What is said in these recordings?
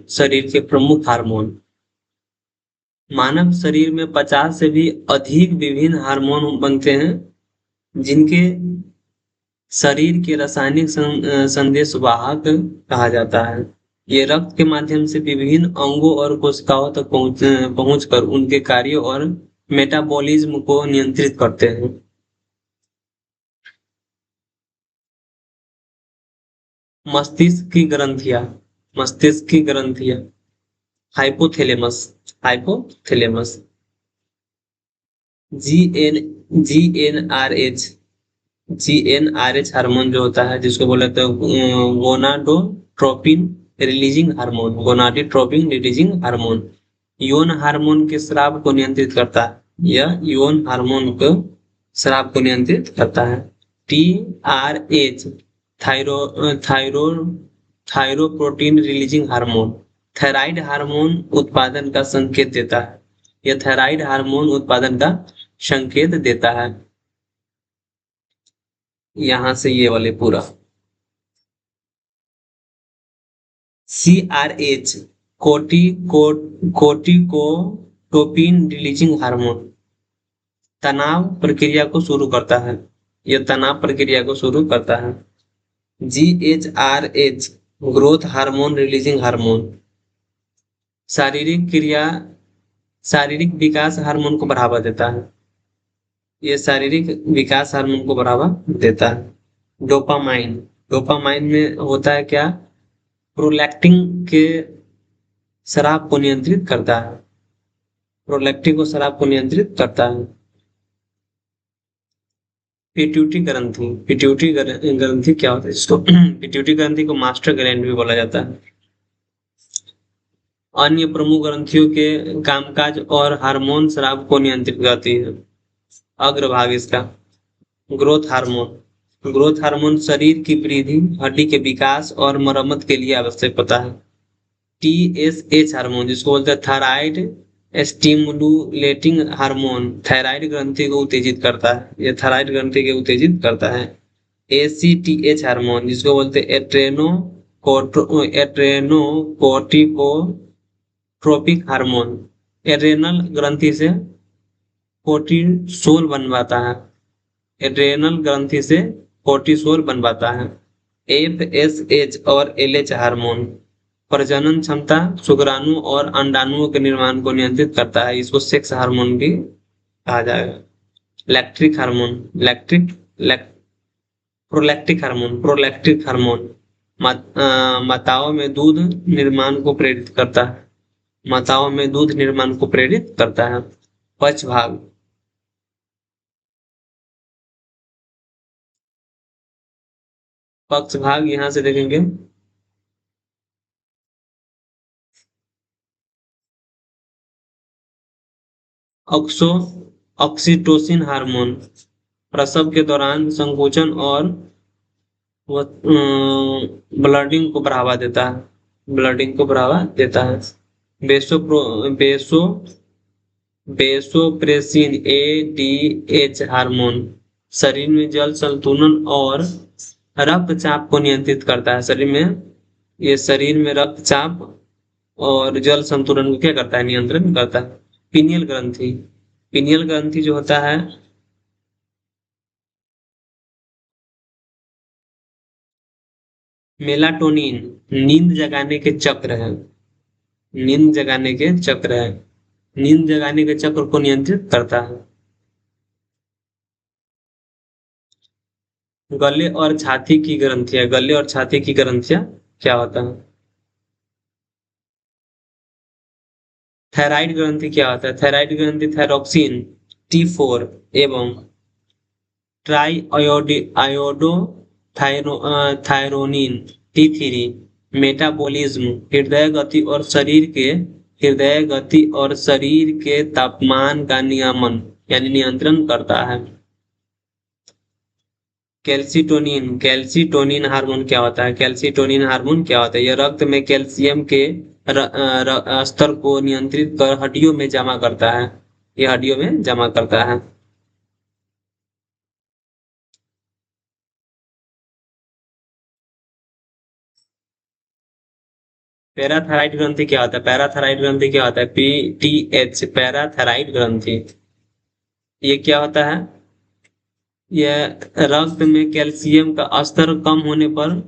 शरीर के प्रमुख हार्मोन। मानव शरीर में 50 से भी अधिक विभिन्न हार्मोन बनते हैं, जिनके शरीर के रासायनिक संदेश वाहक कहा जाता है। ये रक्त के माध्यम से विभिन्न अंगों और कोशिकाओं तक पहुंचकर उनके कार्यों और मेटाबॉलिज्म को नियंत्रित करते हैं। मस्तिष्क की ग्रंथियां। मस्तिष्क की ग्रंथियां। Hypothalamus. Hypothalamus. G N GnRH। GnRH hormone जो होता है, जिसको बोले तो gonadotropin releasing hormone. Gonadotropin releasing hormone यौन हार्मोन के स्राव को नियंत्रित करता है। यह यौन हार्मोन को स्राव को नियंत्रित करता है। TRH thyro thyro thyroprotein releasing hormone thyroid hormone उत्पादन का संकेत देता है। यह थायराइड हार्मोन उत्पादन का संकेत देता है। यहां से ये वाले पूरा CRH कोटी कोटिकोटोपिन रिलीजिंग हार्मोन तनाव प्रक्रिया को शुरू करता है। यह तनाव प्रक्रिया को शुरू करता है। GHRH growth hormone releasing hormone शारीरिक क्रिया शारीरिक विकास हार्मोन को बढ़ावा देता है। ये शारीरिक विकास हार्मोन को बढ़ावा देता है। डोपामाइन। डोपामाइन में होता है क्या? प्रोलैक्टिन के शराब को नियंत्रित करता है। प्रोलैक्टिन को शराब को नियंत्रित करता है। पिट्यूटरी ग्रंथि। ग्रंथि क्या होता है इसको? पिट्यूटरी ग्रंथि को मास्टर ग्लैंड भी बोला जाता है। अन्य प्रमुख ग्रंथियों के कामकाज और हार्मोन शराब को नियंत्रित करती है। अग्रभाग इसका ग्रोथ हार्मोन। ग्रोथ हार्मोन शरीर की वृद्धि, हड्डी के विकास और मरम्मत के लिए आवश्यक होता है। TSH हार्मोन, जिसको बोलते हैं थायराइड स्टिमुलेटिंग हार्मोन, थायराइड ग्रंथि को उत्तेजित करता है। यह थायराइड ग्रंथि को उत्तेजित करता है। ACTH हार्मोन, जिसको बोलते हैं एट्रेनोकोर्टिकोट्रोपिक हार्मोन, एड्रेनल ग्रंथि से कोर्टिसोल बनवाता है। एड्रेनल ग्रंथि से कोर्टिसोल बनवाता है। FSH और LH हार्मोन प्रजनन क्षमता, शुक्राणु और अंडाणुओं के निर्माण को नियंत्रित करता है। इसको सेक्स हार्मोन भी कहा जाएगा। लैक्टिक हार्मोन लैक्टिक प्रोलैक्टिक हार्मोन माताओं में दूध निर्माण को प्रेरित करता है। माताओं में दूध निर्माण को प्रेरित करता है। पक्ष भाग। पक्ष भाग यहां से देखेंगे। ऑक्सो ऑक्सीटोसिन हार्मोन प्रसव के दौरान संकोचन और ब्लडिंग को बढ़ावा देता है। ब्लडिंग को बढ़ावा देता है। बेसो बेसो बेसोप्रेसिन ADH हार्मोन शरीर में जल संतुलन और रक्तचाप को नियंत्रित करता है। शरीर में ये शरीर में रक्तचाप और जल संतुलन को क्या करता है? नियंत्रण करता है। पिनियल ग्रंथि। पिनियल ग्रंथि जो होता है, मेलाटोनिन नींद जगाने के चक्र है। नींद जगाने के चक्र है। नींद जगाने के चक्र को नियंत्रित करता है। गले और छाती की ग्रंथियां। गले और छाती की ग्रंथियां क्या होता है? थायराइड ग्रंथि क्या होता है? थायराइड ग्रंथि थायरोक्सिन T4 एवं try iodo thyronine T3 metabolism, हृदय गति और शरीर के तापमान का नियमन यानी नियंत्रण करता है। कैल्सीटोनिन हार्मोन क्या होता है? कैल्सीटोनिन हार्मोन क्या होता है? यह रक्त में कैल्शियम के स्तर को नियंत्रित कर हड्डियों में जमा करता है। यह हड्डियों में जमा करता है। पैराथायराइड ग्रंथि क्या होता है? पैराथायराइड ग्रंथि क्या होता है? PTH, पैराथायराइड ग्रंथि। ये क्या होता है? यह रक्त में कैल्शियम का स्तर कम होने पर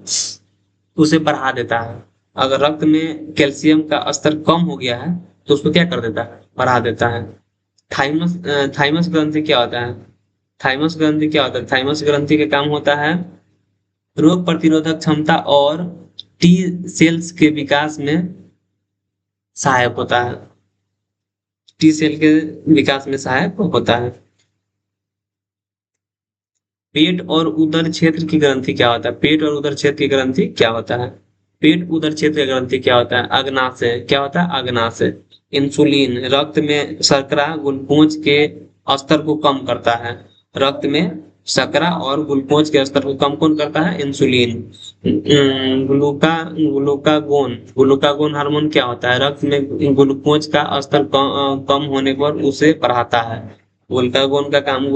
उसे बढ़ा देता है। अगर रक्त में कैल्शियम का स्तर कम हो गया है तो उसको क्या कर देता है? बढ़ा देता है। थाइमस थाइमस ग्रंथि क्या होता है? थाइमस ग्रंथि क्या होता है? थाइमस ग्रंथि का काम होता है रोग प्रतिरोधक क्षमता और टी सेल्स के विकास में सहायक होता है। टी सेल के विकास में सहायक होता है। पेट और उदर क्षेत्र की ग्रंथि क्या होता है? पेट और उदर क्षेत्र की ग्रंथि क्या होता है? पेट उदर क्षेत्र की ग्रंथि क्या होता है? अग्नाशय। क्या होता है? अग्नाशय। इंसुलिन रक्त में शर्करा ग्लूकोज के स्तर को कम करता है। रक्त में शर्करा और ग्लूकोज के स्तर को कम कौन करता है? इंसुलिन। ग्लूकागोन ग्लूकागोन हार्मोन क्या होता है? रक्त में ग्लूकोज का स्तर कम होने पर उसे बढ़ाता है। ग्लूकागोन का काम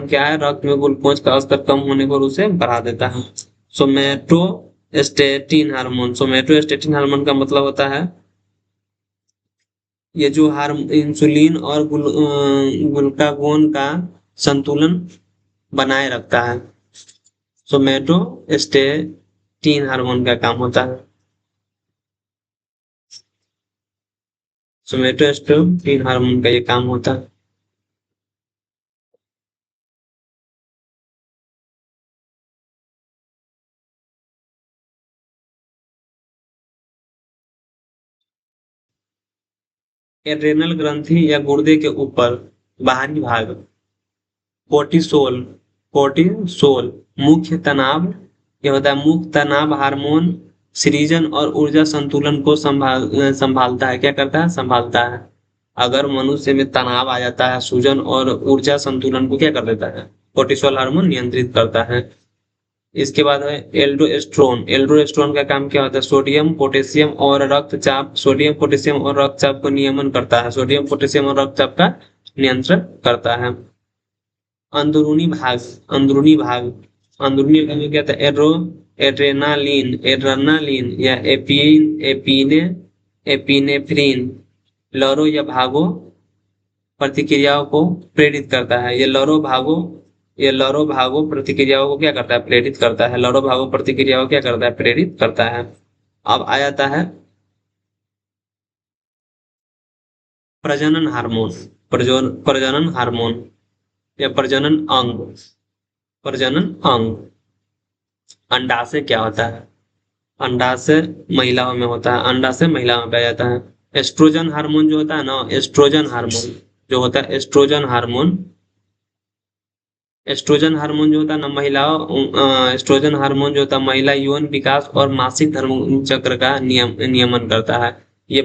क्या है? रक्त में ग्लूकोज का स्तर कम होने पर उसे बढ़ा देता है। सोमेटोस्टेटिन हार्मोन का मतलब होता है ये जो इंसुलिन और ग्लूकागोन का संतुलन बनाए रखता है। सोमेटोस्टेटिन हार्मोन का काम होता है। सोमेटोस्टेटिन हार्मोन का ये काम होता है। एड्रेनल ग्रंथि या गुर्दे के ऊपर बाहरी भाग कोर्टिसोल। कोर्टिसोल मुख्य तनाव, यह होता है मुख्य तनाव हार्मोन सृजन और ऊर्जा संतुलन को संभालता है। क्या करता है? संभालता है। अगर मनुष्य में तनाव आ जाता है, सूजन और ऊर्जा संतुलन को क्या कर देता है? कोर्टिसोल हार्मोन नियंत्रित करता है। इसके बाद है एल्डोस्टेरोन। एल्डोस्टेरोन का काम क्या होता है? सोडियम पोटेशियम और रक्तचाप, सोडियम पोटेशियम और रक्तचाप को नियमन करता है। सोडियम पोटेशियम और रक्तचाप का नियंत्रण करता है। अंदरूनी भाग अंदरूनी भाग अंदरूनी भाग में क्या था? एड्रेनालिन या एपिनेफ्रिन लौरो या भागो प्रतिक्रियाओं को प्रेरित करता है। ये लौरो भागो प्रतिक्रियाओं को क्या करता है? प्रेरित करता है। लौरो भागो प्रतिक्रियाओं को क्या करता है? प्रेरित करता है। अब आ जाता है प्रजनन हार्मोन। प्रजनन हार्मोन या प्रजनन अंग। अंडाशय क्या होता है? अंडाशय महिलाओं में होता है। अंडाशय महिलाओं में पाया जाता है। एस्ट्रोजन हार्मोन जो होता है ना, एस्ट्रोजन हार्मोन जो होता है, एस्ट्रोजन हार्मोन जो होता है ना एस्ट्रोजन हार्मोन जो होता है महिला यौन विकास और मासिक धर्म चक्र का नियमन करता है। ये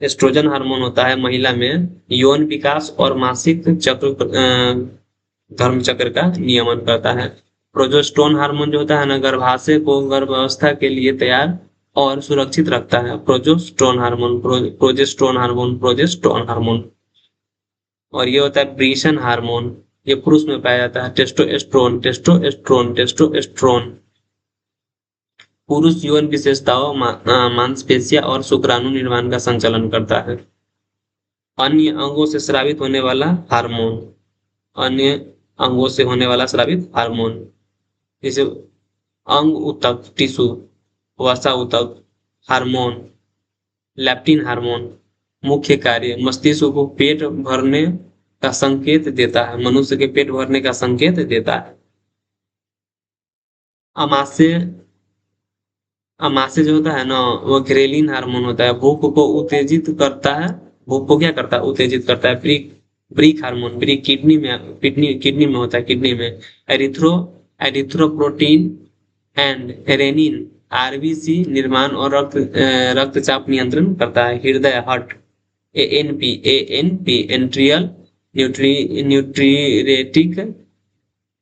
एस्ट्रोजन हार्मोन होता है महिला में यौन विकास और मासिक चक्र धर्म चक्र का नियमन करता है। प्रोजेस्टेरोन हार्मोन जो होता है ना गर्भाशय को गर्भावस्था के लिए तैयार और सुरक्षित रखता है। Progesterone hormone. और ये होता है ब्रीशन हार्मोन, ये पुरुष में पाया जाता है। टेस्टोस्टेरोन पुरुष यौन विशेषताओं मांसपेशियां और शुक्राणु निर्माण का संचालन करता है। अन्य अंगों से स्रावित होने वाला हार्मोन अन्य अंगों से होने वाला स्रावित हार्मोन जैसे अंग ऊतक टिश्यू, वसा ऊतक हार्मोन, लैप्टिन हार्मोन। मुख्य कार्य मस्तिष्क को पेट भरने का संकेत देता है। मनुष्य के पेट भरने का संकेत देता है। अमाशय अमाशय जो होता है ना वो ग्रेलिन हार्मोन होता है। भूख को उत्तेजित करता है। भूख को क्या करता है? उत्तेजित करता है। ब्रीक हार्मोन ब्रीक किडनी में होता है। किडनी में एरिथ्रोप्रोटीन एंड रेनिन आरबीसी निर्माण और रक्तचाप नियंत्रण करता है। हृदय हार्ट एएनपी एंट्रियल न्यूट्रिरेटिक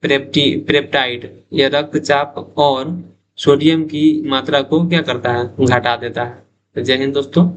पेप्टाइड यह रक्तचाप और सोडियम की मात्रा को क्या करता है? घटा देता है। तो जय हिंद दोस्तों।